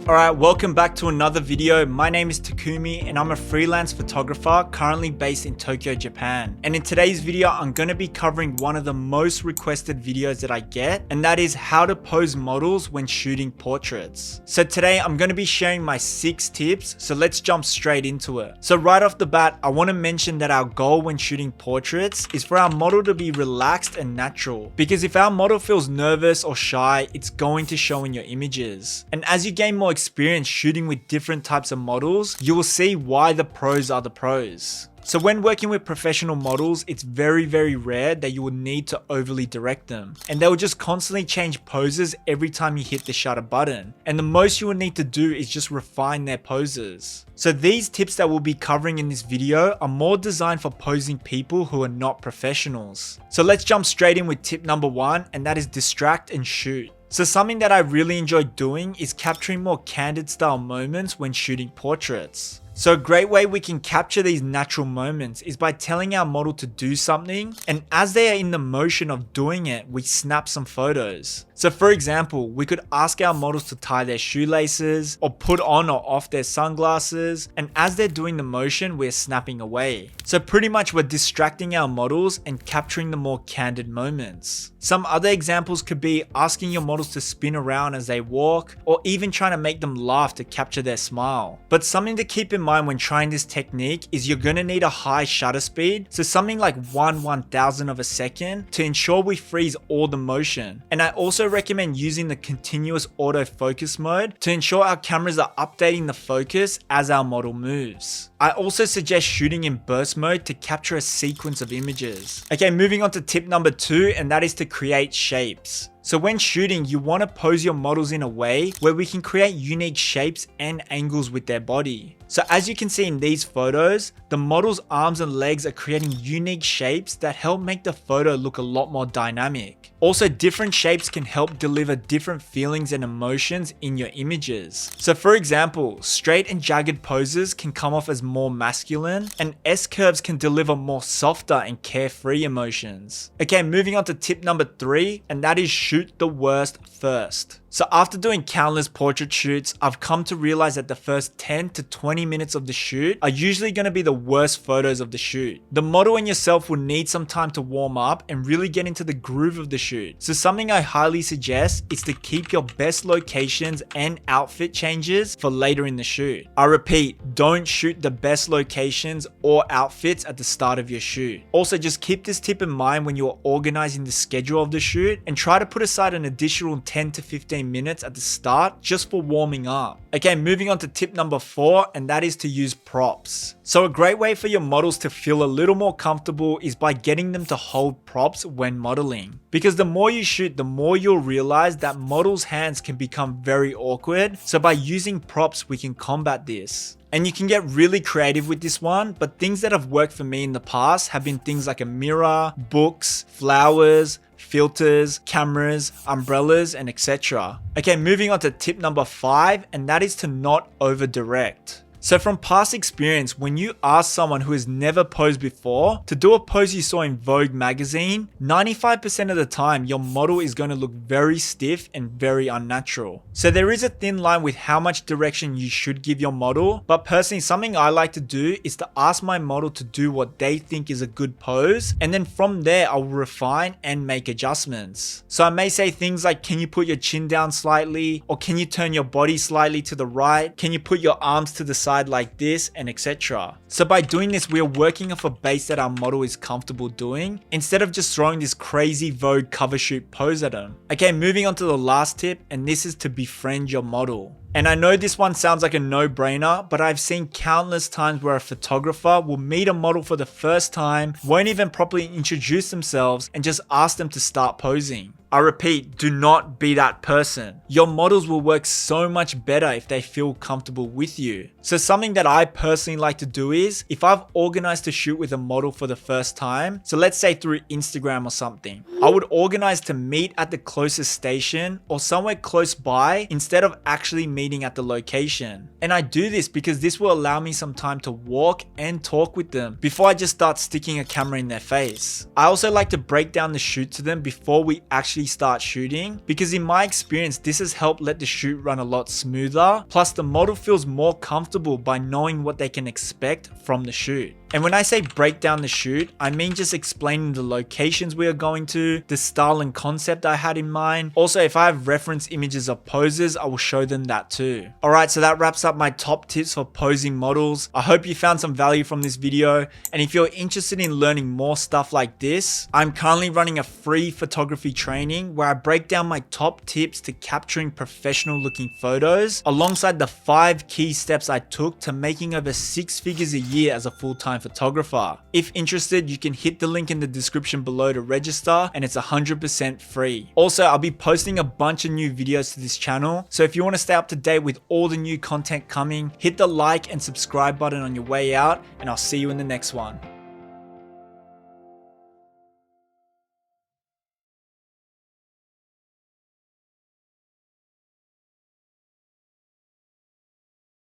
Alright, welcome back to another video. My name is Takumi and I'm a freelance photographer currently based in Tokyo, Japan. And in today's video, I'm going to be covering one of the most requested videos that I get, and that is how to pose models when shooting portraits. So today I'm going to be sharing my 6 tips, so let's jump straight into it. So right off the bat, I want to mention that our goal when shooting portraits is for our model to be relaxed and natural. Because if our model feels nervous or shy, it's going to show in your images. And as you gain more experience shooting with different types of models, you will see why the pros are the pros. So when working with professional models, it's very rare that you will need to overly direct them. And they will just constantly change poses every time you hit the shutter button. And the most you will need to do is just refine their poses. So these tips that we'll be covering in this video are more designed for posing people who are not professionals. So let's jump straight in with tip number 1, and that is distract and shoot. So something that I really enjoy doing is capturing more candid style moments when shooting portraits. So a great way we can capture these natural moments is by telling our model to do something, and as they are in the motion of doing it, we snap some photos. So for example, we could ask our models to tie their shoelaces or put on or off their sunglasses, and as they're doing the motion, we're snapping away. So pretty much we're distracting our models and capturing the more candid moments. Some other examples could be asking your models to spin around as they walk, or even trying to make them laugh to capture their smile. But something to keep in mind when trying this technique is you're going to need a high shutter speed, so something like 1/1000 of a second, to ensure we freeze all the motion. And I also recommend using the continuous autofocus mode to ensure our cameras are updating the focus as our model moves. I also suggest shooting in burst mode to capture a sequence of images. Okay, moving on to tip number 2, and that is to create shapes. So when shooting, you want to pose your models in a way where we can create unique shapes and angles with their body. So as you can see in these photos, the model's arms and legs are creating unique shapes that help make the photo look a lot more dynamic. Also, different shapes can help deliver different feelings and emotions in your images. So for example, straight and jagged poses can come off as more masculine, and S-curves can deliver more softer and carefree emotions. Okay, moving on to tip number 3, and that is shoot the worst first. So after doing countless portrait shoots, I've come to realize that the first 10 to 20 minutes of the shoot are usually going to be the worst photos of the shoot. The model and yourself will need some time to warm up and really get into the groove of the shoot. So something I highly suggest is to keep your best locations and outfit changes for later in the shoot. I repeat, don't shoot the best locations or outfits at the start of your shoot. Also, just keep this tip in mind when you are organizing the schedule of the shoot, and try to put aside an additional 10 to 15 minutes at the start just for warming up. Okay, moving on to tip number 4, and that is to use props. So a great way for your models to feel a little more comfortable is by getting them to hold props when modeling. Because the more you shoot, the more you'll realize that models' hands can become very awkward. So by using props, we can combat this. And you can get really creative with this one, but things that have worked for me in the past have been things like a mirror, books, flowers, filters, cameras, umbrellas, and etc. Okay, moving on to tip number 5, and that is to not over direct. So from past experience, when you ask someone who has never posed before to do a pose you saw in Vogue magazine, 95% of the time your model is going to look very stiff and very unnatural. So there is a thin line with how much direction you should give your model, but personally something I like to do is to ask my model to do what they think is a good pose, and then from there I will refine and make adjustments. So I may say things like, can you put your chin down slightly, or can you turn your body slightly to the right, can you put your arms to the side like this, and etc. So by doing this, we are working off a base that our model is comfortable doing, instead of just throwing this crazy Vogue cover shoot pose at them. Okay, moving on to the last tip, and this is to befriend your model. And I know this one sounds like a no-brainer, but I've seen countless times where a photographer will meet a model for the first time, won't even properly introduce themselves, and just ask them to start posing. I repeat, do not be that person. Your models will work so much better if they feel comfortable with you. So something that I personally like to do is, if I've organized to shoot with a model for the first time, so let's say through Instagram or something, I would organize to meet at the closest station or somewhere close by instead of actually meeting meeting at the location. And I do this because this will allow me some time to walk and talk with them before I just start sticking a camera in their face. I also like to break down the shoot to them before we actually start shooting, because in my experience this has helped let the shoot run a lot smoother, plus the model feels more comfortable by knowing what they can expect from the shoot. And when I say break down the shoot, I mean just explaining the locations we are going to, the style and concept I had in mind. Also, if I have reference images of poses, I will show them that too. Alright, so that wraps up my top tips for posing models. I hope you found some value from this video, and if you're interested in learning more stuff like this, I'm currently running a free photography training where I break down my top tips to capturing professional looking photos, alongside the 5 key steps I took to making over 6 figures a year as a full-time photographer. If interested, you can hit the link in the description below to register, and it's 100% free. Also, I'll be posting a bunch of new videos to this channel, so if you want to stay up to date with all the new content coming, hit the like and subscribe button on your way out, and I'll see you in the next one.